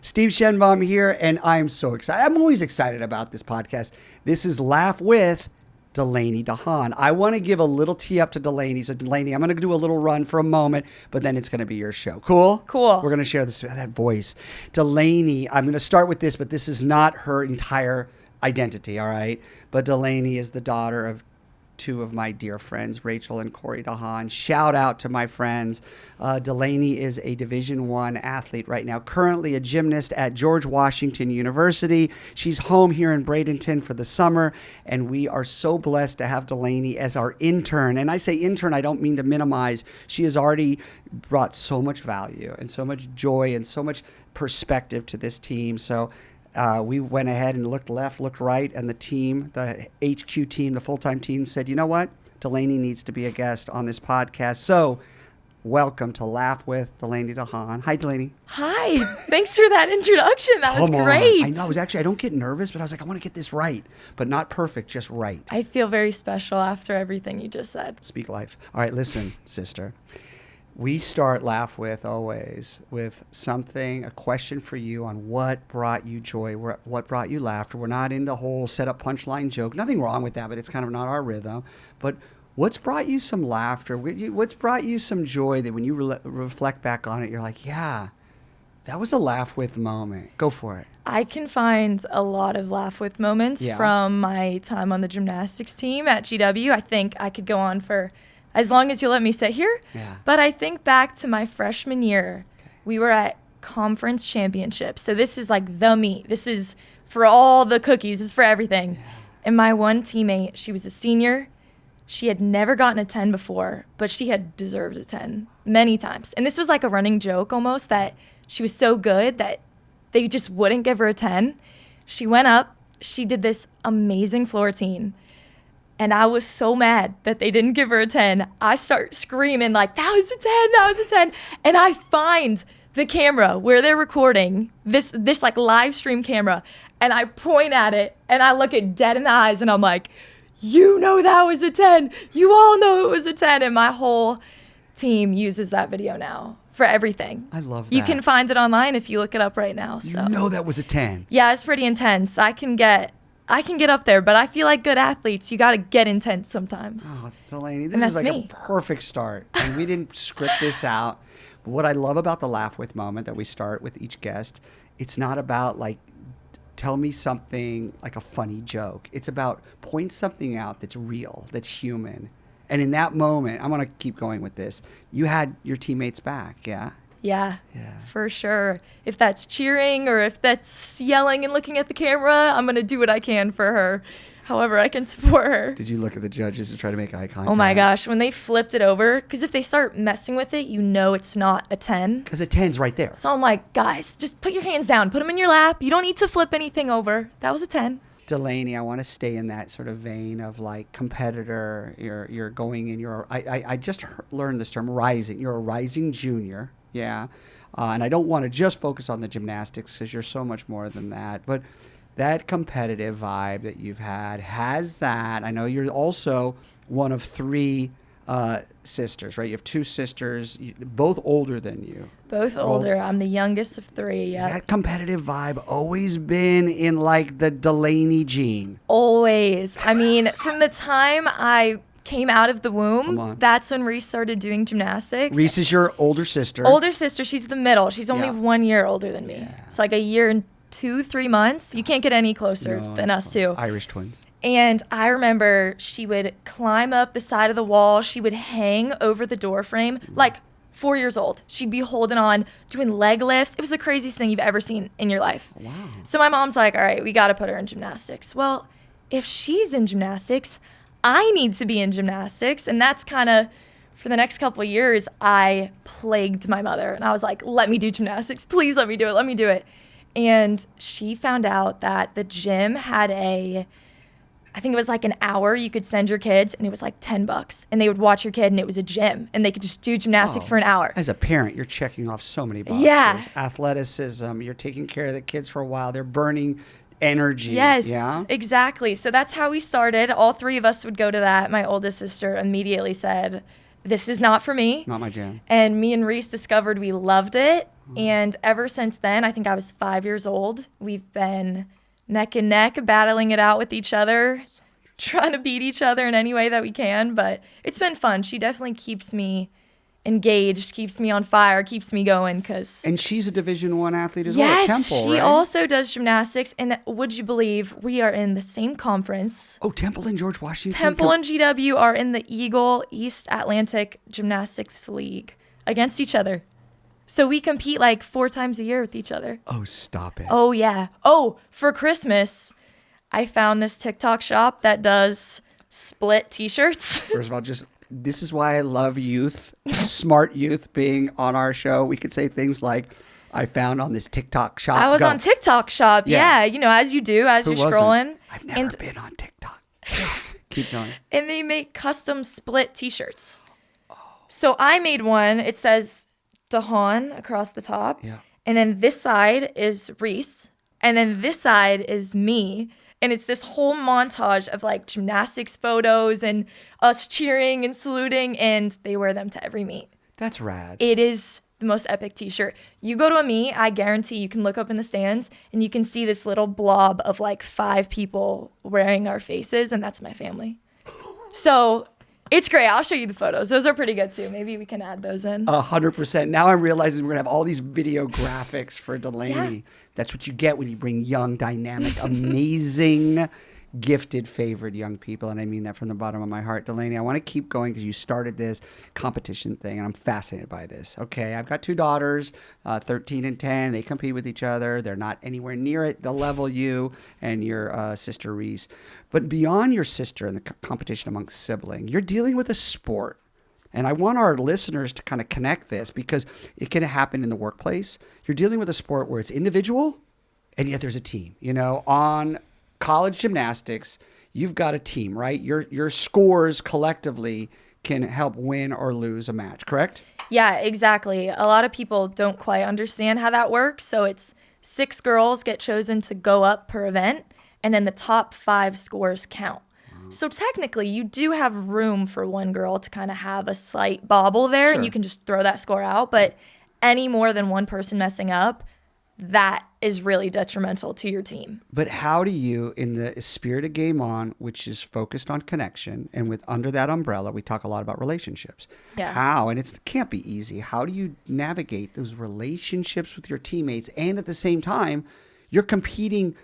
Steve Shenbaum here, and I'm so excited. I'm always excited about this podcast. This is Laugh With Delaney Dehaan. I want to give a little tee up to Delaney. So Delaney, I'm going to do a little run for a moment, but then it's going to be your show. Cool? Cool. We're going to share that voice. Delaney, I'm going to start with this, but this is not her entire identity, all right? But Delaney is the daughter of two of my dear friends, Rachel and Corey Dehaan. Shout out to my friends. Delaney is a Division I athlete right now, currently a gymnast at George Washington University. She's home here in Bradenton for the summer, and we are so blessed to have Delaney as our intern. And I say intern, I don't mean to minimize. She has already brought so much value and so much joy and so much perspective to this team. So we went ahead and looked left, looked right, and the team, the HQ team, the full-time team said, you know what? Delaney needs to be a guest on this podcast. So welcome to Laugh With Delaney Dehaan. Hi, Delaney. Hi. Thanks for that introduction. That was great. I know. I don't get nervous, but I was like, I want to get this right. But not perfect, just right. I feel very special after everything you just said. Speak life. All right, listen, sister. We start Laugh With always with something, a question for you on what brought you joy, what brought you laughter. We're not into the whole set up punchline joke. Nothing wrong with that, but it's kind of not our rhythm. But what's brought you some laughter? What's brought you some joy that when you reflect back on it, you're like, yeah, that was a Laugh With moment. Go for it. I can find a lot of Laugh With moments from my time on the gymnastics team at GW. I think I could go on for as long as you let me sit here. Yeah. But I think back to my freshman year, we were at conference championships. So this is like the meet. This is for all the cookies. This is for everything. Yeah. And my one teammate, she was a senior. She had never gotten a 10 before, but she had deserved a 10 many times. And this was like a running joke almost, that she was so good that they just wouldn't give her a 10. She went up. She did this amazing floor routine. And I was so mad that they didn't give her a 10. I start screaming like, that was a 10, that was a 10. And I find the camera where they're recording, this like live stream camera, and I point at it and I look it dead in the eyes and I'm like, you know that was a 10. You all know it was a 10. And my whole team uses that video now for everything. I love that. You can find it online if you look it up right now. So. You know that was a 10. Yeah, it's pretty intense. I can get up there, but I feel like good athletes, you got to get intense sometimes. Oh, Delaney, this is like a perfect start. And we didn't script this out. But what I love about the Laugh With moment that we start with each guest, it's not about like, tell me something like a funny joke. It's about point something out that's real, that's human. And in that moment, I'm going to keep going with this. You had your teammates back, yeah? Yeah, for sure. If that's cheering or if that's yelling and looking at the camera, I'm going to do what I can for her, however I can support her. Did you look at the judges and try to make eye contact? Oh my gosh, when they flipped it over, because if they start messing with it, you know it's not a 10. Because a 10's right there. So I'm like, guys, just put your hands down. Put them in your lap. You don't need to flip anything over. That was a 10. Delaney, I want to stay in that sort of vein of like competitor. You're going in your, I just learned this term, rising. You're a rising junior. Yeah. And I don't want to just focus on the gymnastics because you're so much more than that. But that competitive vibe that you've had has that. I know you're also one of three sisters, right? You have two sisters, both older than you. Both older. I'm the youngest of three. Yeah. Has that competitive vibe always been in like the Delaney gene? Always. I mean, from the time I came out of the womb, that's when Reese started doing gymnastics. Reese is your older sister. Older sister. She's the middle. She's only 1 year older than me. It's like a year and 2-3 months. You can't get any closer than us two. Irish twins. And I remember she would climb up the side of the wall. She would hang over the door frame, like 4 years old. She'd be holding on, doing leg lifts. It was the craziest thing you've ever seen in your life. Wow. So my mom's like, all right, we got to put her in gymnastics. Well, if she's in gymnastics, I need to be in gymnastics. And that's kind of, for the next couple of years, I plagued my mother. And I was like, let me do gymnastics. Please let me do it. Let me do it. And she found out that the gym had I think it was like an hour you could send your kids, and it was like $10. And they would watch your kid, and it was a gym. And they could just do gymnastics for an hour. As a parent, you're checking off so many boxes. Yeah. Athleticism, you're taking care of the kids for a while. They're burning energy. Yes, yeah? Exactly. So that's how we started. All three of us would go to that. My oldest sister immediately said, this is not for me. Not my jam. And me and Reese discovered we loved it. And ever since then, I think I was 5 years old, we've been neck and neck battling it out with each other, trying to beat each other in any way that we can. But it's been fun. She definitely keeps me engaged, keeps me on fire, keeps me going. And she's a Division I athlete as well at Yes, Temple, she right? also does gymnastics. And would you believe we are in the same conference? Oh, Temple and George Washington. Temple and GW are in the Eagle East Atlantic Gymnastics League against each other. So we compete like 4 times a year with each other. Oh, stop it. Oh, yeah. Oh, for Christmas, I found this TikTok shop that does split t-shirts. First of all, this is why I love youth, smart youth being on our show. We could say things like, I found on this TikTok shop. I was on TikTok shop. Yeah. Yeah. As you do, as Who you're wasn't? scrolling. I've never been on TikTok. Keep going. And they make custom split t-shirts. So I made one. It says Dehaan across the top. Yeah. And then this side is Reese. And then this side is me. And it's this whole montage of like gymnastics photos and us cheering and saluting. And they wear them to every meet. That's rad. It is the most epic t-shirt. You go to a meet, I guarantee you can look up in the stands and you can see this little blob of like 5 people wearing our faces. And that's my family. So it's great. I'll show you the photos. Those are pretty good too. Maybe we can add those in. 100%. Now I'm realizing we're going to have all these video graphics for Delaney. Yeah. That's what you get when you bring young, dynamic, amazing, gifted, favored young people. And I mean that from the bottom of my heart. Delaney, I want to keep going because you started this competition thing and I'm fascinated by this. Okay, I've got 2 daughters, 13 and 10. They compete with each other. They're not anywhere near it. The level you and your sister Reese. But beyond your sister and the competition amongst siblings, you're dealing with a sport. And I want our listeners to kind of connect this because it can happen in the workplace. You're dealing with a sport where it's individual and yet there's a team. On college gymnastics, you've got a team, right? Your scores collectively can help win or lose a match, correct? Yeah, exactly. A lot of people don't quite understand how that works. So it's 6 girls get chosen to go up per event, and then the top 5 scores count. So technically, you do have room for one girl to kind of have a slight bobble there, Sure. and you can just throw that score out. But any more than one person messing up, that is really detrimental to your team. But how do you, in the spirit of Game On, which is focused on connection, and with under that umbrella, we talk a lot about relationships. Yeah. How, and it can't be easy, how do you navigate those relationships with your teammates, and at the same time, you're competing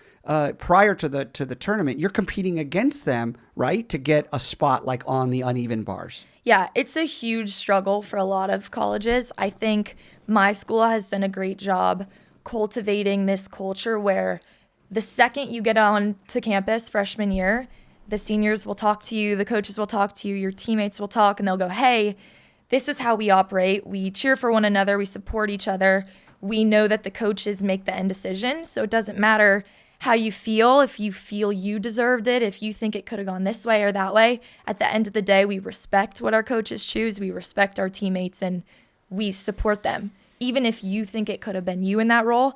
prior to the tournament, you're competing against them, right, to get a spot like on the uneven bars. Yeah, it's a huge struggle for a lot of colleges. I think my school has done a great job cultivating this culture where the second you get on to campus freshman year, the seniors will talk to you, the coaches will talk to you, your teammates will talk, and they'll go, hey, this is how we operate. We cheer for one another. We support each other. We know that the coaches make the end decision. So it doesn't matter how you feel, if you feel you deserved it, if you think it could have gone this way or that way. At the end of the day, we respect what our coaches choose. We respect our teammates and we support them. Even if you think it could have been you in that role,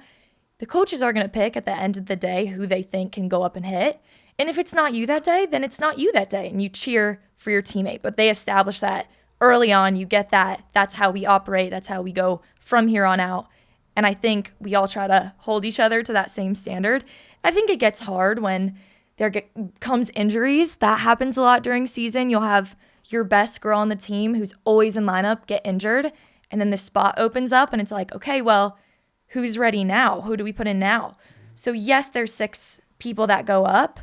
the coaches are going to pick at the end of the day who they think can go up and hit. And if it's not you that day, then it's not you that day. And you cheer for your teammate. But they establish that early on. You get that. That's how we operate. That's how we go from here on out. And I think we all try to hold each other to that same standard. I think it gets hard when there comes injuries. That happens a lot during season. You'll have your best girl on the team who's always in lineup get injured. And then the spot opens up and it's like, okay, well, who's ready now? Who do we put in now? So yes, there's 6 people that go up,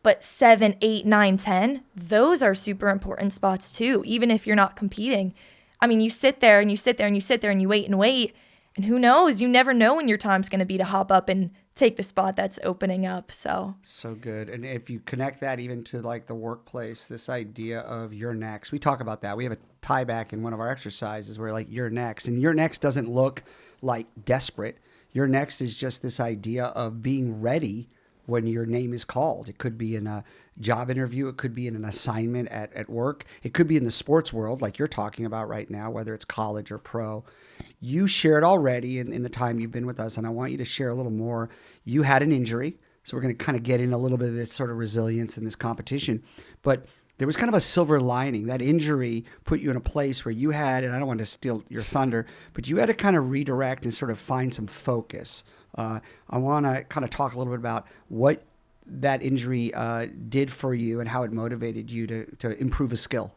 but 7, 8, 9, 10, those are super important spots too, even if you're not competing. I mean, you sit there and you sit there and you sit there and you wait and wait. And who knows? You never know when your time's going to be to hop up and take the spot that's opening up. So good. And if you connect that even to like the workplace, this idea of you're next, we talk about that. We have a tie back in one of our exercises where like you're next, and your next doesn't look like desperate. Your next is just this idea of being ready when your name is called. It could be in a job interview. It could be in an assignment at work. It could be in the sports world like you're talking about right now, whether it's college or pro. You shared already in the time you've been with us, and I want you to share a little more. You had an injury, so we're going to kind of get in a little bit of this sort of resilience in this competition. But there was kind of a silver lining. That injury put you in a place where you had, and I don't want to steal your thunder, but you had to kind of redirect and sort of find some focus. I want to kind of talk a little bit about what that injury did for you and how it motivated you to improve a skill.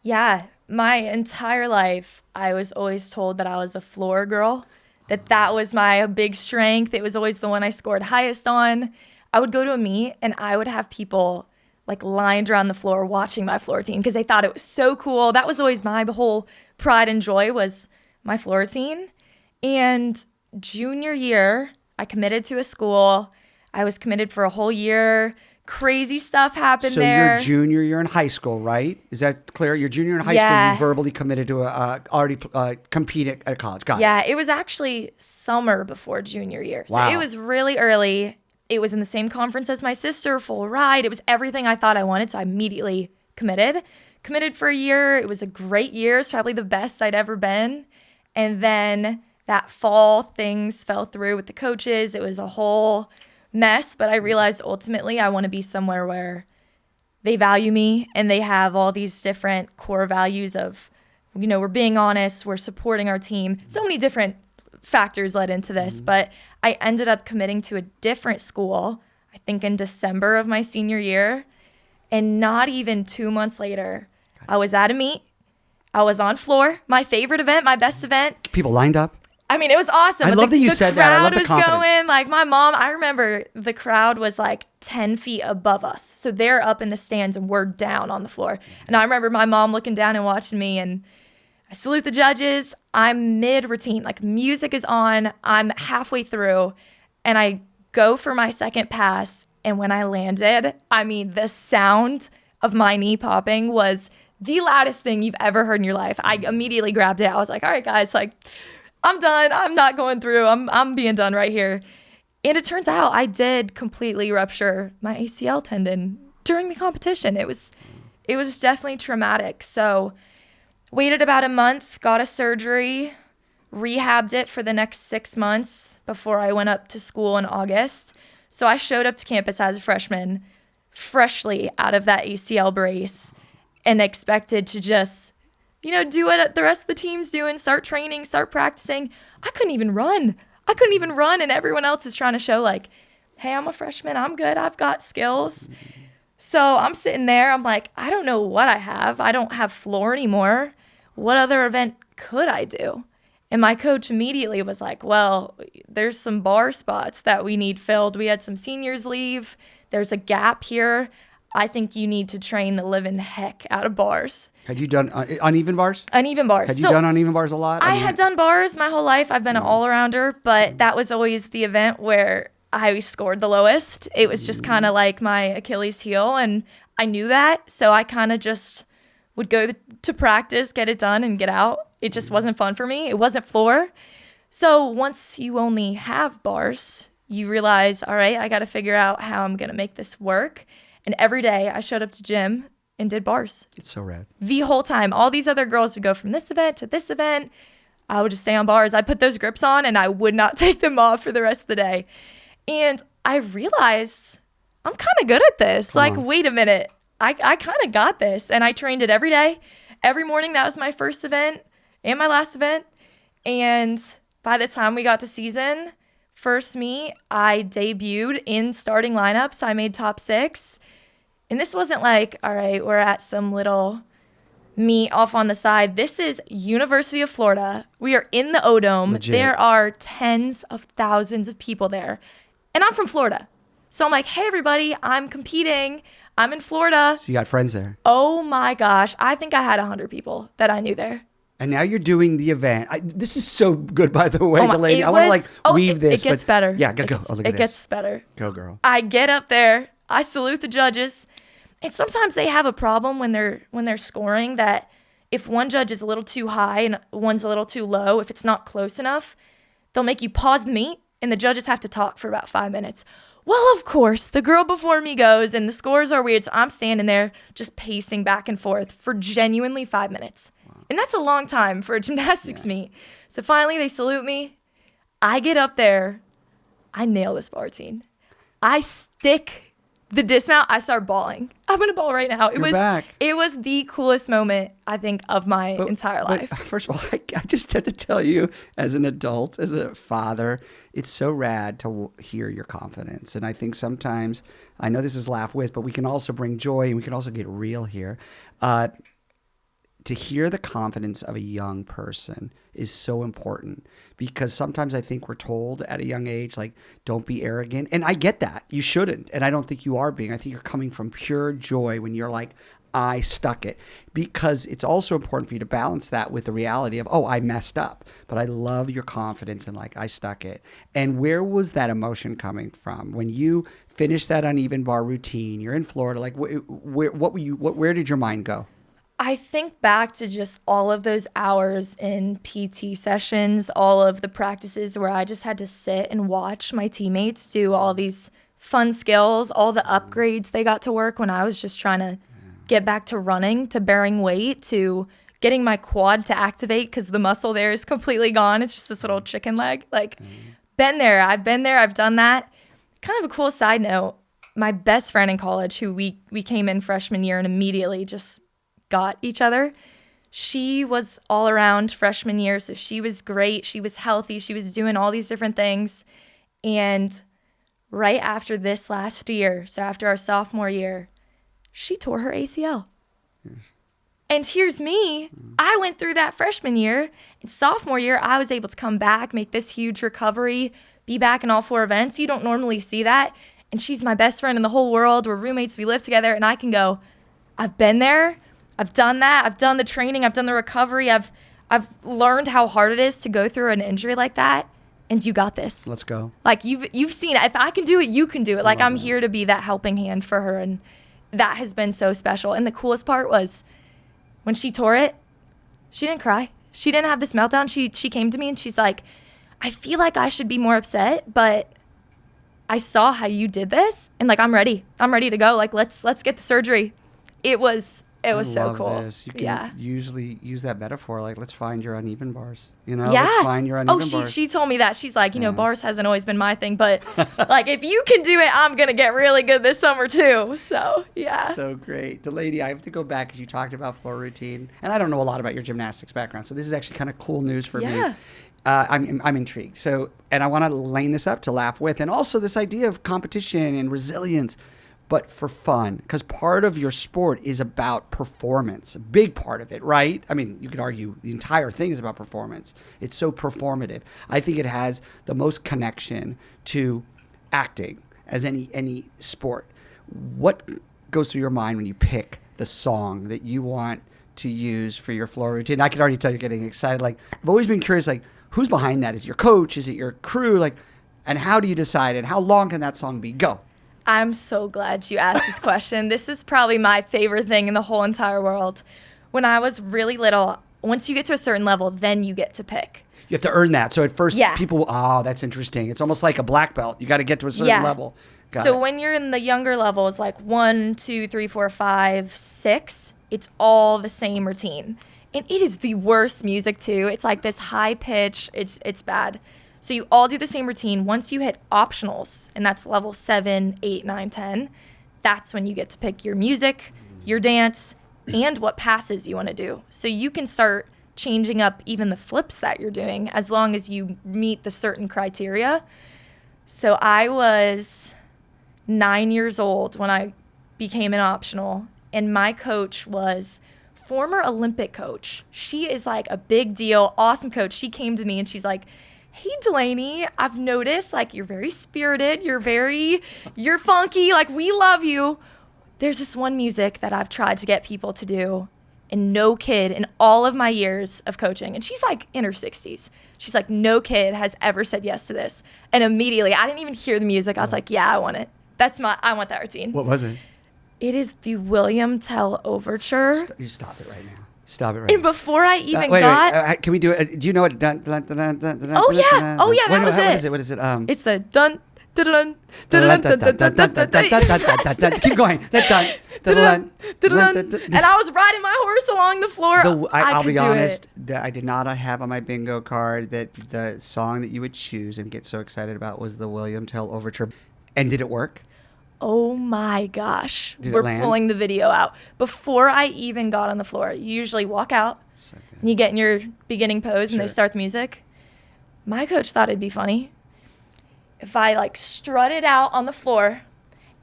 Yeah, my entire life, I was always told that I was a floor girl, that was my big strength. It was always the one I scored highest on. I would go to a meet and I would have people like lined around the floor watching my floor routine because they thought it was so cool. That was always my whole pride and joy was my floor routine. And junior year, I committed to a school. I was committed for a whole year. Crazy stuff happened there. So your junior year in high school, right? Is that clear? Your junior year in high school, you verbally committed to already compete at college. Got it. It was actually summer before junior year. So Wow. it was really early. It was in the same conference as my sister, full ride. It was everything I thought I wanted, so I immediately committed. Committed for a year. It was a great year. It's probably the best I'd ever been. And then that fall, things fell through with the coaches. It was a whole mess, but I realized ultimately I want to be somewhere where they value me and they have all these different core values of, we're being honest, we're supporting our team. So many different factors led into this, but I ended up committing to a different school, I think in December of my senior year, and not even 2 months later, I was at a meet. I was on floor, my favorite event, my best event. People lined up. I mean, it was awesome. I love that you said that. I love the confidence. The crowd was going. Like my mom, I remember the crowd was like 10 feet above us. So they're up in the stands and we're down on the floor. And I remember my mom looking down and watching me, and I salute the judges. I'm mid-routine. Like music is on. I'm halfway through and I go for my second pass. And when I landed, I mean, the sound of my knee popping was the loudest thing you've ever heard in your life. I immediately grabbed it. I was like, all right, guys, like, I'm done. I'm not going through. I'm being done right here. And it turns out I did completely rupture my ACL tendon during the competition. It was definitely traumatic. So waited about a month, got a surgery, rehabbed it for the next 6 months before I went up to school in August. So I showed up to campus as a freshman, freshly out of that ACL brace, and expected to just do what the rest of the team's doing, start training, start practicing. I couldn't even run. And everyone else is trying to show like, hey, I'm a freshman. I'm good. I've got skills. So I'm sitting there. I'm like, I don't know what I have. I don't have floor anymore. What other event could I do? And my coach immediately was like, well, there's some bar spots that we need filled. We had some seniors leave. There's a gap here. I think you need to train the living heck out of bars. Had you done uneven bars? Uneven bars. Had you done uneven bars a lot? I had done bars my whole life. I've been an all-arounder, but that was always the event where I scored the lowest. It was just kind of like my Achilles heel, and I knew that, so I kind of just would go to practice, get it done, and get out. It just wasn't fun for me. It wasn't floor. So once you only have bars, you realize, all right, I got to figure out how I'm going to make this work. And every day I showed up to gym and did bars. It's so rad. The whole time. All these other girls would go from this event to this event. I would just stay on bars. I put those grips on and I would not take them off for the rest of the day. And I realized I'm kind of good at this. Wait a minute. I kind of got this. And I trained it every day. Every morning, that was my first event and my last event. And by the time we got to season, first meet, I debuted in starting lineups. I made top 6. And this wasn't like, all right, we're at some little meet off on the side. This is University of Florida. We are in the O-Dome. Legit. There are tens of thousands of people there. And I'm from Florida. So I'm like, hey, everybody, I'm competing. I'm in Florida. So you got friends there. Oh, my gosh. I think I had 100 people that I knew there. And now you're doing the event. This is so good, by the way, Delaney. I want to weave this. It gets better. Yeah, go. Look at this. It gets better. Go, girl. I get up there. I salute the judges. And sometimes they have a problem when they're scoring that if one judge is a little too high and one's a little too low, if it's not close enough, they'll make you pause the meet and the judges have to talk for about 5 minutes. Well, of course, the girl before me goes and the scores are weird, so I'm standing there just pacing back and forth for genuinely 5 minutes. Wow. And that's a long time for a gymnastics meet. So finally they salute me. I get up there. I nail this bar routine. I stick the dismount, I started bawling. I'm gonna bawl right now. You're back. It was the coolest moment, I think, of my entire life. First of all, I just have to tell you, as an adult, as a father, it's so rad to hear your confidence. And I think sometimes, I know this is Laugh With, but we can also bring joy and we can also get real here. To hear the confidence of a young person is so important, because sometimes I think we're told at a young age, like, don't be arrogant. And I get that. You shouldn't. And I don't think you are being. I think you're coming from pure joy when you're like, I stuck it. Because it's also important for you to balance that with the reality of, oh, I messed up. But I love your confidence and like, I stuck it. And where was that emotion coming from? When you finished that uneven bar routine, you're in Florida, like, where did your mind go? I think back to just all of those hours in PT sessions, all of the practices where I just had to sit and watch my teammates do all these fun skills, all the upgrades they got to work when I was just trying to get back to running, to bearing weight, to getting my quad to activate because the muscle there is completely gone. It's just this little chicken leg. Like, been there. I've been there. I've done that. Kind of a cool side note, my best friend in college, who we came in freshman year and immediately just got each other. She was all around freshman year, so she was great. She was healthy. She was doing all these different things. And right after this last year, so after our sophomore year, she tore her ACL. And here's me. I went through that freshman year. And sophomore year, I was able to come back, make this huge recovery, be back in all 4 events. You don't normally see that. And she's my best friend in the whole world. We're roommates. We live together. And I can go, I've been there. I've done that. I've done the training. I've done the recovery. I've learned how hard it is to go through an injury like that. And you got this. Let's go. Like, you've seen it. If I can do it, you can do it. Like, I'm here to be that helping hand for her. And that has been so special. And the coolest part was when she tore it, she didn't cry. She didn't have this meltdown. She came to me and she's like, I feel like I should be more upset, but I saw how you did this. And like, I'm ready. I'm ready to go. Like, let's get the surgery. It was so cool. This. You can usually use that metaphor, like, let's find your uneven bars. You know, yeah. Let's find your uneven bars. She told me that. She's like, bars hasn't always been my thing, but like, if you can do it, I'm going to get really good this summer too. So, yeah. So great. Delaney, I have to go back because you talked about floor routine, and I don't know a lot about your gymnastics background, so this is actually kind of cool news for me. I'm intrigued. So, and I want to line this up to Laugh With, and also this idea of competition and resilience, but for fun, because part of your sport is about performance, a big part of it, right? I mean, you could argue the entire thing is about performance. It's so performative. I think it has the most connection to acting as any sport. What goes through your mind when you pick the song that you want to use for your floor routine? I can already tell you're getting excited. Like, I've always been curious, like, who's behind that? Is it your coach? Is it your crew? Like, and how do you decide? And how long can that song be? Go. I'm so glad you asked this question. This is probably my favorite thing in the whole entire world. When I was really little, once you get to a certain level, then you get to pick. You have to earn that. So at first, people will, that's interesting. It's almost like a black belt. You got to get to a certain level. So when you're in the younger levels, like 1, 2, 3, 4, 5, 6, it's all the same routine. And it is the worst music too. It's like this high pitch. It's bad. So you all do the same routine. Once you hit optionals, and that's level 7, 8, 9, 10, that's when you get to pick your music, your dance, and what passes you want to do. So you can start changing up even the flips that you're doing as long as you meet the certain criteria. So I was 9 years old when I became an optional, and my coach was former Olympic coach. She is like a big deal, awesome coach. She came to me and she's like, hey, Delaney, I've noticed, like, you're very spirited. You're funky. Like, we love you. There's this one music that I've tried to get people to do, and no kid in all of my years of coaching, and she's like in her 60s. She's like, no kid has ever said yes to this. And immediately, I didn't even hear the music. I was like, yeah, I want it. I want that routine. What was it? It is the William Tell Overture. You stop it right now. Stop it right And now. before I even wait, got... can we do it? Do you know what? Oh, yeah. That was it. What is it? It's the dun, dun, dun, Keep going. and I was riding my horse along the floor. I'll be honest, I did not have on my bingo card that the song that you would choose and get so excited about was the William Tell Overture. And did it work? Oh my gosh. Did it We're land? pulling the video out. Before I even got on the floor, you usually walk out and you get in your beginning pose and they start the music. My coach thought it'd be funny if I like strutted out on the floor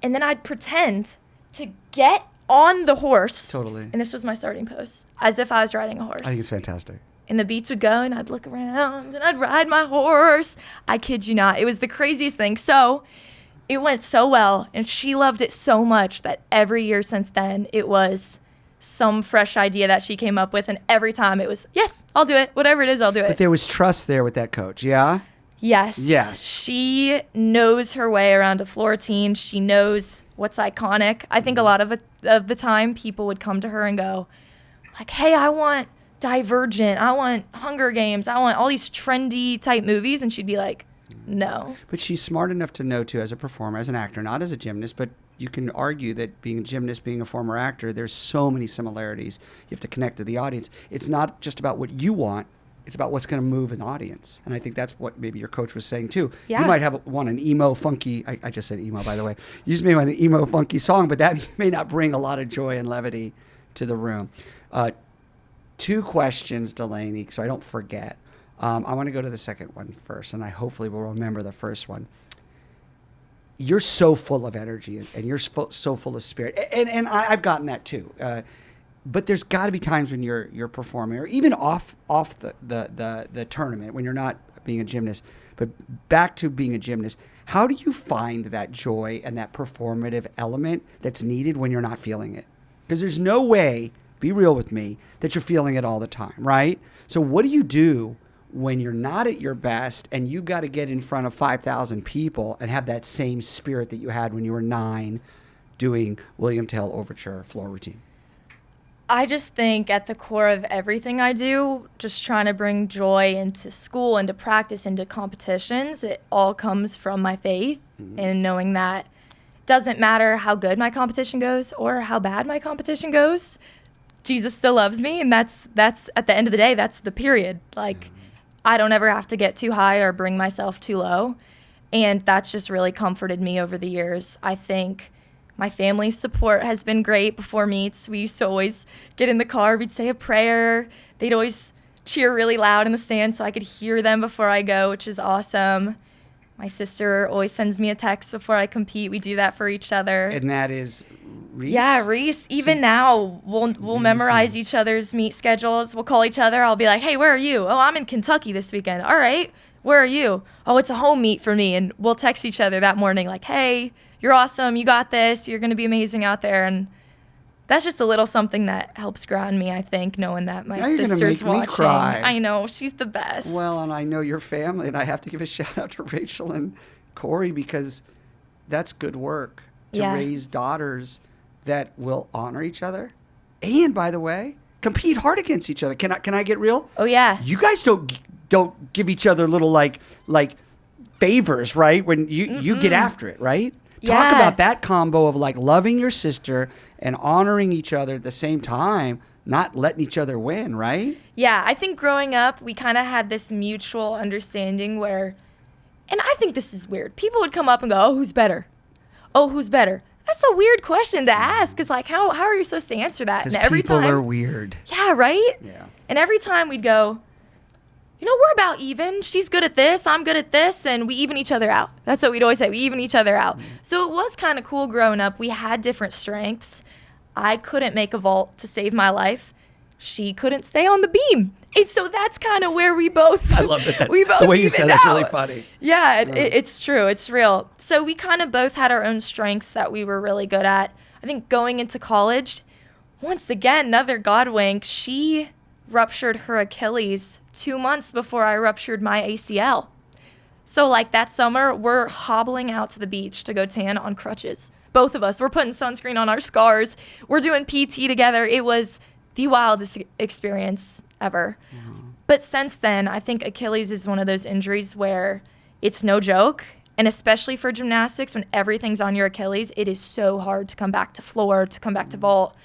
and then I'd pretend to get on the horse. Totally. And this was my starting pose, as if I was riding a horse. I think it's fantastic. And the beats would go and I'd look around and I'd ride my horse. I kid you not. It was the craziest thing. So it went so well and she loved it so much that every year since then it was some fresh idea that she came up with. And every time it was, yes, I'll do it. Whatever it is, I'll do it. But there was trust there with that coach, yeah? Yes. Yes. She knows her way around a floor routine. She knows what's iconic. I think a lot of the time people would come to her and go like, hey, I want Divergent. I want Hunger Games. I want all these trendy type movies. And she'd be like, no. But she's smart enough to know, too, as a performer, as an actor, not as a gymnast, but you can argue that being a gymnast, being a former actor, there's so many similarities. You have to connect to the audience. It's not just about what you want. It's about what's going to move an audience. And I think that's what maybe your coach was saying, too. Yeah. You might want an emo, funky, I just said emo, by the way. You just may want an emo, funky song, but that may not bring a lot of joy and levity to the room. 2 questions, Delaney, so I don't forget. I want to go to the second one first, and I hopefully will remember the first one. You're so full of energy, and you're so full of spirit, and I've gotten that too. But there's got to be times when you're performing, or even off the tournament when you're not being a gymnast. But back to being a gymnast, how do you find that joy and that performative element that's needed when you're not feeling it? Because there's no way, be real with me, that you're feeling it all the time, right? So what do you do when you're not at your best and you got to get in front of 5,000 people and have that same spirit that you had when you were 9 doing William Tell Overture floor routine? I just think at the core of everything I do, just trying to bring joy into school, into practice, into competitions, it all comes from my faith and knowing that it doesn't matter how good my competition goes or how bad my competition goes, Jesus still loves me, and that's at the end of the day, that's the period. Like, I don't ever have to get too high or bring myself too low, and that's just really comforted me over the years. I think my family's support has been great before meets. We used to always get in the car, we'd say a prayer. They'd always cheer really loud in the stand so I could hear them before I go, which is awesome. My sister always sends me a text before I compete. We do that for each other. And that is Reese? Yeah, Reese. Even now, we'll memorize each other's meet schedules. We'll call each other. I'll be like, hey, where are you? Oh, I'm in Kentucky this weekend. All right. Where are you? Oh, it's a home meet for me. And we'll text each other that morning like, hey, you're awesome. You got this. You're going to be amazing out there. And that's just a little something that helps ground me, I think, knowing that my sister's watching. Me cry. I know. She's the best. Well, and I know your family, and I have to give a shout out to Rachel and Corey because that's good work to raise daughters that will honor each other. And, by the way, compete hard against each other. Can I get real? Oh, yeah. You guys don't give each other little, like favors, right? When you get after it, right? Talk about that combo of like loving your sister and honoring each other at the same time, not letting each other win, right? Yeah, I think growing up, we kind of had this mutual understanding where, and I think this is weird. People would come up and go, oh, who's better? Oh, who's better? That's a weird question to ask. It's like, how are you supposed to answer that? Because people are weird. Yeah, right? Yeah. And every time we'd go, you know, we're about even. She's good at this, I'm good at this, and we even each other out. That's what we'd always say. We even each other out. So it was kind of cool growing up. We had different strengths. I couldn't make a vault to save my life. She couldn't stay on the beam. And so that's kind of where we both I love that. The way you said that's really funny. Yeah, it's true. It's real. So we kind of both had our own strengths that we were really good at. I think going into college, once again, another God wink, she ruptured her Achilles 2 months before I ruptured my ACL. So like that summer, we're hobbling out to the beach to go tan on crutches. Both of us. We're putting sunscreen on our scars. We're doing PT together. It was the wildest experience ever. But since then, I think Achilles is one of those injuries where it's no joke. And especially for gymnastics, when everything's on your Achilles, it is so hard to come back to floor, to come back to vault.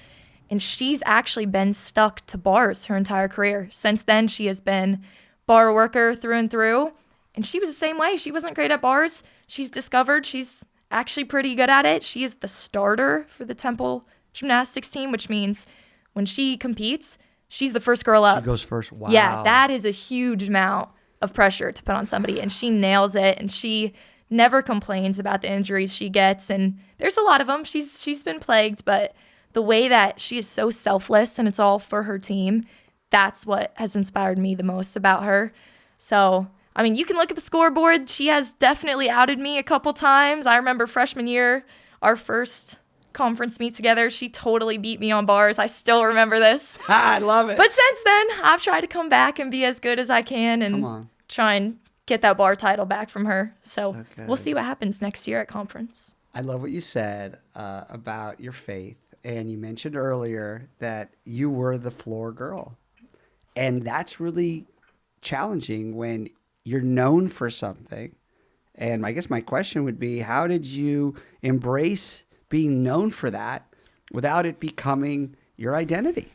And she's actually been stuck to bars her entire career. Since then, she has been bar worker through and through. And she was the same way. She wasn't great at bars. She's discovered she's actually pretty good at it. She is the starter for the Temple gymnastics team, which means when she competes, she's the first girl up. She goes first. Wow. Yeah, that is a huge amount of pressure to put on somebody, and she nails it, and she never complains about the injuries she gets, and there's a lot of them. She's been plagued, but the way that she is so selfless and it's all for her team, that's what has inspired me the most about her. So, I mean, you can look at the scoreboard. She has definitely outed me a couple times. I remember freshman year, our first conference meet together, she totally beat me on bars. I still remember this. I love it. But since then, I've tried to come back and be as good as I can and try and get that bar title back from her. So we'll see what happens next year at conference. I love what you said about your faith. And you mentioned earlier that you were the floor girl. And that's really challenging when you're known for something. And I guess my question would be, how did you embrace being known for that without it becoming your identity?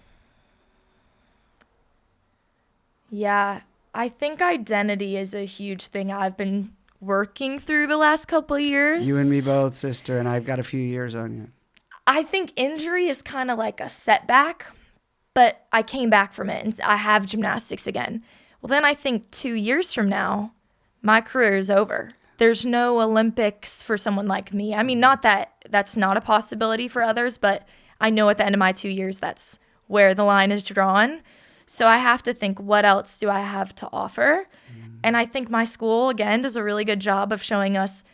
Yeah, I think identity is a huge thing I've been working through the last couple of years. You and me both, sister, and I've got a few years on you. I think injury is kind of like a setback, but I came back from it and I have gymnastics again. Well, then I think 2 years from now, my career is over. There's no Olympics for someone like me. I mean, not that that's not a possibility for others, but I know at the end of my 2 years, that's where the line is drawn. So I have to think, what else do I have to offer? And I think my school, again, does a really good job of showing us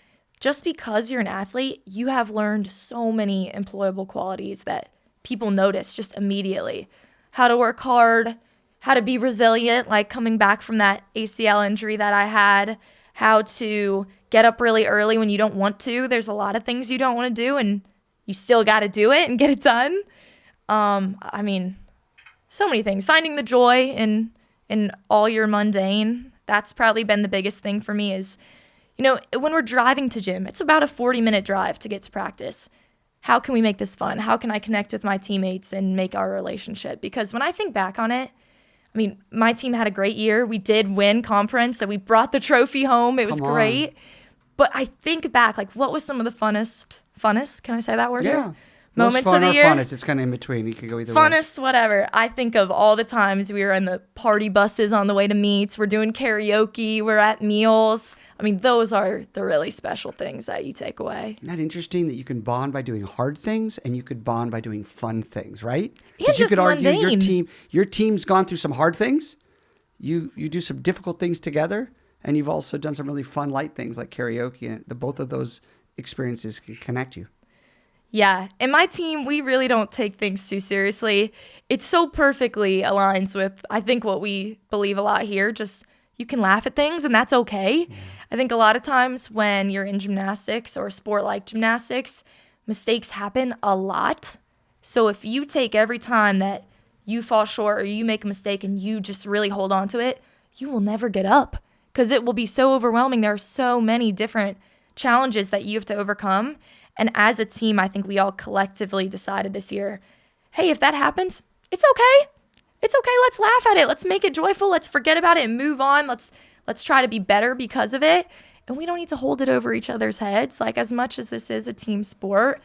just because you're an athlete, you have learned so many employable qualities that people notice just immediately. How to work hard, how to be resilient, like coming back from that ACL injury that I had, how to get up really early when you don't want to. There's a lot of things you don't want to do, and you still got to do it and get it done. I mean, so many things. Finding the joy in all your mundane, that's probably been the biggest thing for me is, you know, when we're driving to gym, it's about a 40-minute drive to get to practice. How can we make this fun? How can I connect with my teammates and make our relationship? Because when I think back on it, I mean, my team had a great year. We did win conference, so we brought the trophy home. It was great. But I think back, like, what was some of the funnest, can I say that word here? Moments Most fun of the or year? funnest. It's kind of in between. You could go either way. Funnest, whatever. I think of all the times we were in the party buses on the way to meets. We're doing karaoke. We're at meals. I mean, those are the really special things that you take away. Isn't that interesting that you can bond by doing hard things and you could bond by doing fun things, right? Yeah, you just could argue mundane. your team's gone through some hard things. You do some difficult things together, and you've also done some really fun, light things like karaoke. And both of those experiences can connect you. Yeah, and my team, we really don't take things too seriously. It so perfectly aligns with, I think, what we believe a lot here. Just, you can laugh at things, and that's okay. Yeah. I think a lot of times when you're in gymnastics or a sport like gymnastics, mistakes happen a lot. So if you take every time that you fall short or you make a mistake and you just really hold on to it, you will never get up because it will be so overwhelming. There are so many different challenges that you have to overcome. And as a team, I think we all collectively decided this year, hey, if that happens, it's okay. It's okay. Let's laugh at it. Let's make it joyful. Let's forget about it and move on. Let's try to be better because of it. And we don't need to hold it over each other's heads. Like, as much as this is a team sport,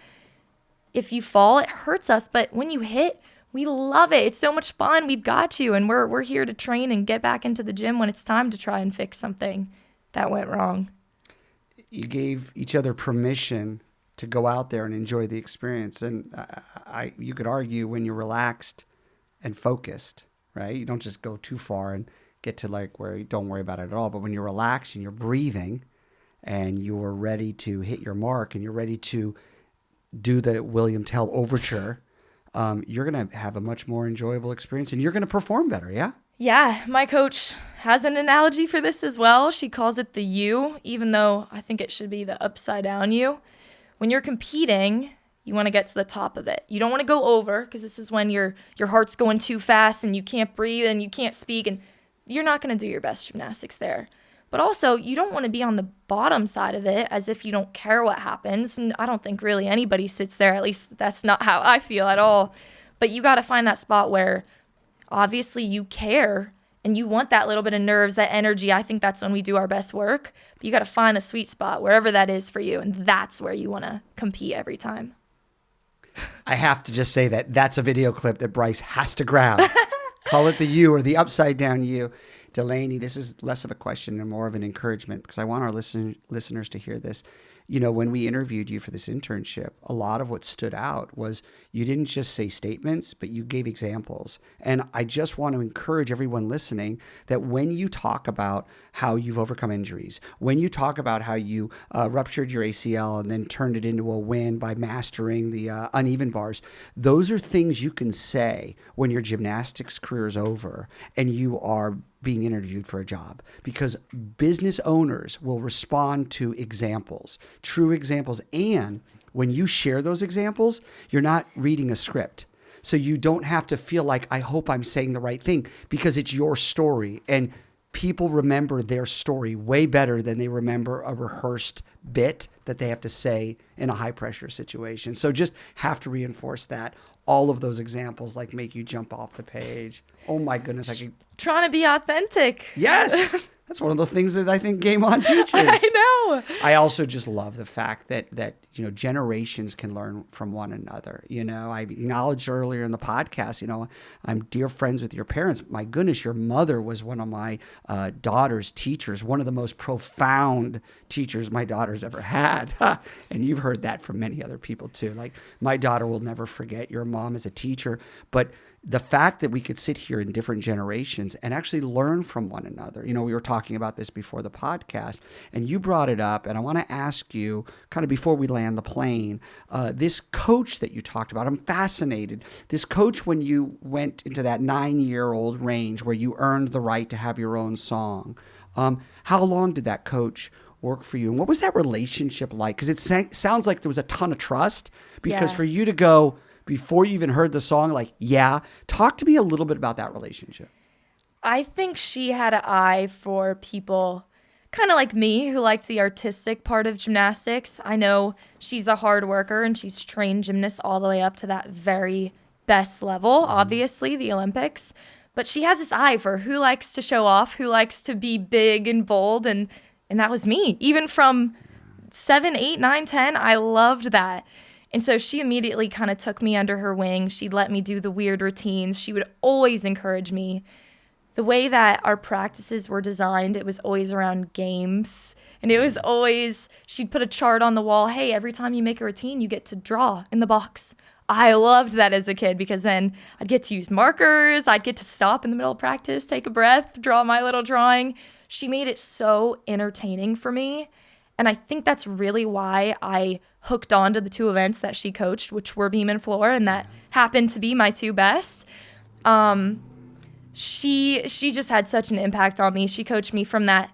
if you fall, it hurts us. But when you hit, we love it. It's so much fun. We've got you. And we're here to train and get back into the gym when it's time to try and fix something that went wrong. You gave each other permission to go out there and enjoy the experience. And you could argue when you're relaxed and focused, right? You don't just go too far and get to like where you don't worry about it at all. But when you're relaxed and you're breathing and you're ready to hit your mark and you're ready to do the William Tell overture, you're going to have a much more enjoyable experience and you're going to perform better, yeah? Yeah, my coach has an analogy for this as well. She calls it the U, even though I think it should be the upside down U. When you're competing, you want to get to the top of it. You don't want to go over because this is when your heart's going too fast and you can't breathe and you can't speak and you're not going to do your best gymnastics there. But also, you don't want to be on the bottom side of it as if you don't care what happens. And I don't think really anybody sits there. At least that's not how I feel at all. But you got to find that spot where obviously you care And you want that little bit of nerves, that energy. I think that's when we do our best work. But you got to find the sweet spot, wherever that is for you. And that's where you want to compete every time. I have to just say that that's a video clip that Bryce has to grab. Call it the U or the upside down U. Delaney, this is less of a question and more of an encouragement because I want our listeners to hear this. You know, when we interviewed you for this internship, a lot of what stood out was you didn't just say statements, but you gave examples. And I just want to encourage everyone listening that when you talk about how you've overcome injuries, when you talk about how you ruptured your ACL and then turned it into a win by mastering the uneven bars, those are things you can say when your gymnastics career is over and you are being interviewed for a job, because business owners will respond to examples, true examples. And when you share those examples, you're not reading a script. So you don't have to feel like, I hope I'm saying the right thing, because it's your story. And people remember their story way better than they remember a rehearsed bit that they have to say in a high pressure situation. So just have to reinforce that. All of those examples like make you jump off the page. Oh my goodness. Trying to be authentic. Yes. That's one of the things that I think Game On teaches. I know. I also just love the fact that you know, generations can learn from one another. You know, I acknowledged earlier in the podcast, you know, I'm dear friends with your parents. My goodness, your mother was one of my daughter's teachers, one of the most profound teachers my daughter's ever had. And you've heard that from many other people too. Like, my daughter will never forget your mom as a teacher. But the fact that we could sit here in different generations and actually learn from one another. You know, we were talking about this before the podcast, and you brought it up, and I want to ask you, kind of before we land the plane, this coach that you talked about, I'm fascinated. This coach, when you went into that 9-year-old range where you earned the right to have your own song, how long did that coach work for you? And what was that relationship like? Because it sounds like there was a ton of trust, because for you to go, before you even heard the song, like, yeah, talk to me a little bit about that relationship. I think she had an eye for people kind of like me who liked the artistic part of gymnastics. I know she's a hard worker and she's trained gymnasts all the way up to that very best level, obviously, the Olympics. But she has this eye for who likes to show off, who likes to be big and bold. And that was me. Even from 7, 8, 9, 10, I loved that. And so she immediately kind of took me under her wing. She'd let me do the weird routines. She would always encourage me. The way that our practices were designed, it was always around games. And it was always, she'd put a chart on the wall. Hey, every time you make a routine, you get to draw in the box. I loved that as a kid, because then I'd get to use markers. I'd get to stop in the middle of practice, take a breath, draw my little drawing. She made it so entertaining for me. And I think that's really why I hooked on to the 2 events that she coached, which were beam and floor, and that happened to be my 2 best. She just had such an impact on me. She coached me from that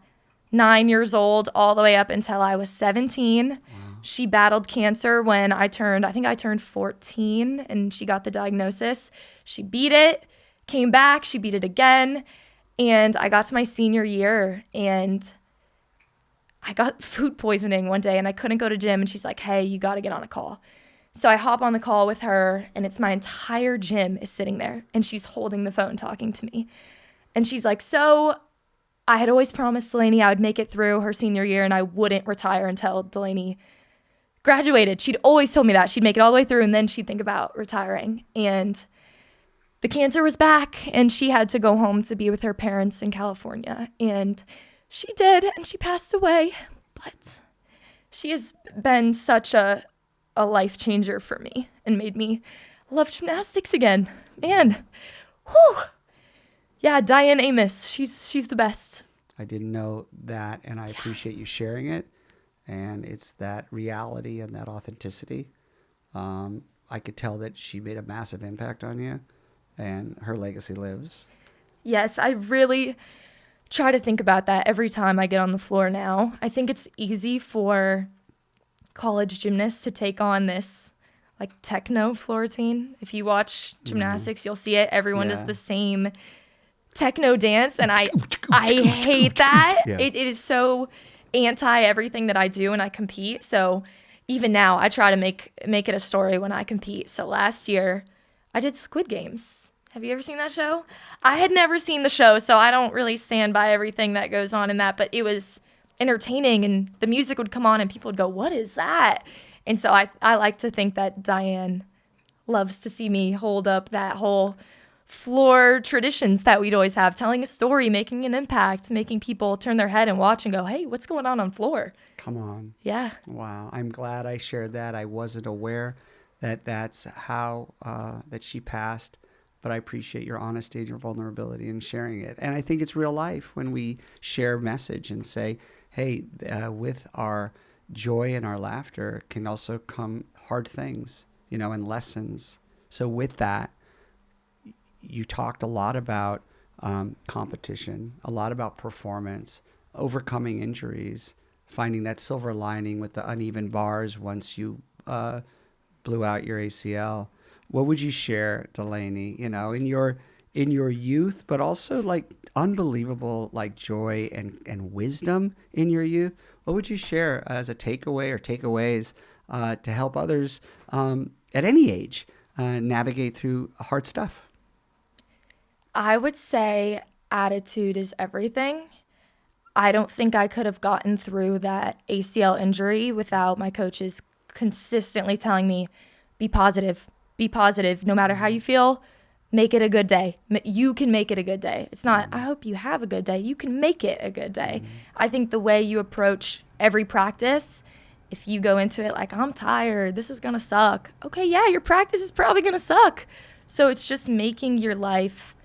9 years old all the way up until I was 17. Wow. She battled cancer when I think I turned 14, and she got the diagnosis. She beat it, came back, she beat it again, and I got to my senior year, and I got food poisoning one day and I couldn't go to gym, and she's like, hey, you got to get on a call. So I hop on the call with her, and it's my entire gym is sitting there, and she's holding the phone talking to me. And she's like, so I had always promised Delaney I would make it through her senior year and I wouldn't retire until Delaney graduated. She'd always told me that. She'd make it all the way through and then she'd think about retiring. And the cancer was back, and she had to go home to be with her parents in California. And she did, and she passed away, but she has been such a life changer for me and made me love gymnastics again. Man, whew. Yeah, Diane Amos, she's the best. I didn't know that, and I appreciate you sharing it. And it's that reality and that authenticity. I could tell that she made a massive impact on you, and her legacy lives. Yes, I really try to think about that every time I get on the floor now. I think it's easy for college gymnasts to take on this like techno floor routine. If you watch gymnastics, you'll see it. Everyone does the same techno dance, and I hate that. It is so anti everything that I do when I compete. So even now I try to make it a story when I compete. So last year I did Squid Games. Have you ever seen that show? I had never seen the show, so I don't really stand by everything that goes on in that, but it was entertaining, and the music would come on and people would go, what is that? And so I like to think that Diane loves to see me hold up that whole floor traditions that we'd always have, telling a story, making an impact, making people turn their head and watch and go, hey, what's going on floor? Come on. Yeah. Wow. I'm glad I shared that. I wasn't aware that that's how that she passed, but I appreciate your honesty and your vulnerability in sharing it. And I think it's real life when we share a message and say, hey, with our joy and our laughter can also come hard things, and lessons. So with that, you talked a lot about competition, a lot about performance, overcoming injuries, finding that silver lining with the uneven bars once you blew out your ACL. What would you share, Delaney, in your youth, but also like unbelievable like joy and wisdom in your youth? What would you share as a takeaway or takeaways to help others at any age navigate through hard stuff? I would say attitude is everything. I don't think I could have gotten through that ACL injury without my coaches consistently telling me, be positive, no matter how you feel, make it a good day. You can make it a good day. It's not, I hope you have a good day. You can make it a good day. I think the way you approach every practice, if you go into it like, I'm tired, this is going to suck. Okay, yeah, your practice is probably going to suck. So it's just making your life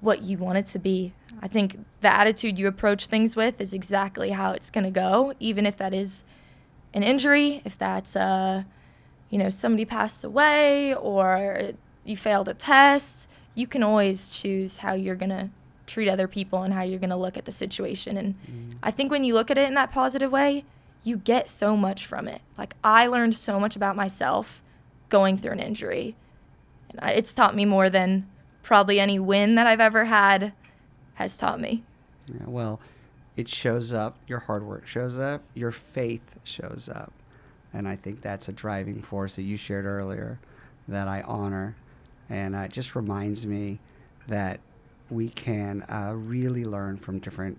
what you want it to be. I think the attitude you approach things with is exactly how it's going to go, even if that is an injury, if that's somebody passed away or you failed a test. You can always choose how you're going to treat other people and how you're going to look at the situation. And I think when you look at it in that positive way, you get so much from it. Like, I learned so much about myself going through an injury. And it's taught me more than probably any win that I've ever had has taught me. Yeah, well, it shows up, your hard work shows up, your faith shows up. And I think that's a driving force that you shared earlier that I honor. And it just reminds me that we can really learn from different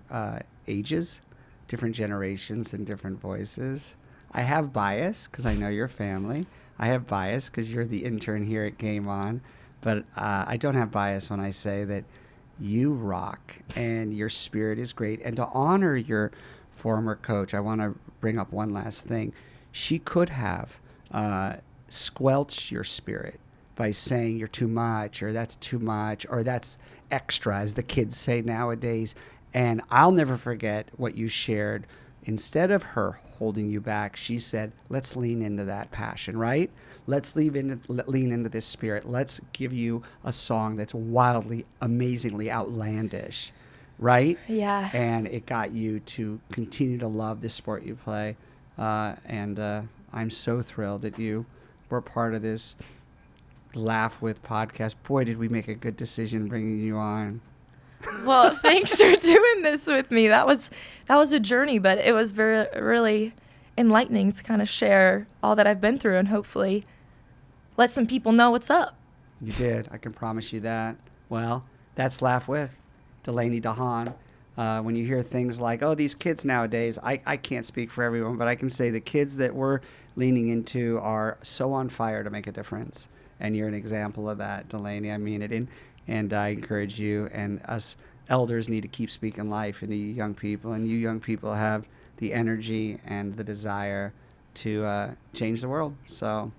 ages, different generations, and different voices. I have bias because I know your family. I have bias because you're the intern here at Game On. But I don't have bias when I say that you rock and your spirit is great. And to honor your former coach, I want to bring up one last thing. She could have squelched your spirit by saying you're too much, or that's too much, or that's extra, as the kids say nowadays. And I'll never forget what you shared. Instead of her holding you back, she said, let's lean into that passion, right? Let's lean into this spirit. Let's give you a song that's wildly, amazingly outlandish, right? Yeah. And it got you to continue to love the sport you play. And I'm so thrilled that you were part of this Laugh With podcast. Boy, did we make a good decision bringing you on. Well, thanks for doing this with me. That was a journey, but it was really enlightening to kind of share all that I've been through and hopefully let some people know what's up. You did. I can promise you that. Well, that's Laugh With Delaney Dehaan. When you hear things like, oh, these kids nowadays, I can't speak for everyone, but I can say the kids that we're leaning into are so on fire to make a difference. And you're an example of that, Delaney. I mean it. And I encourage you, and us elders need to keep speaking life into you young people. And you young people have the energy and the desire to change the world. So,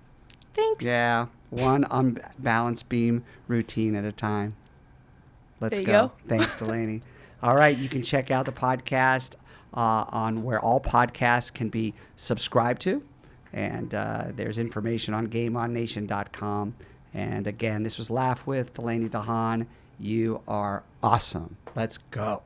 thanks. Yeah, one unbalanced beam routine at a time. Let's there you go. go. Thanks, Delaney. All right, you can check out the podcast on where all podcasts can be subscribed to. And there's information on GameOnNation.com. And again, this was Laugh With Delaney Dehaan. You are awesome. Let's go.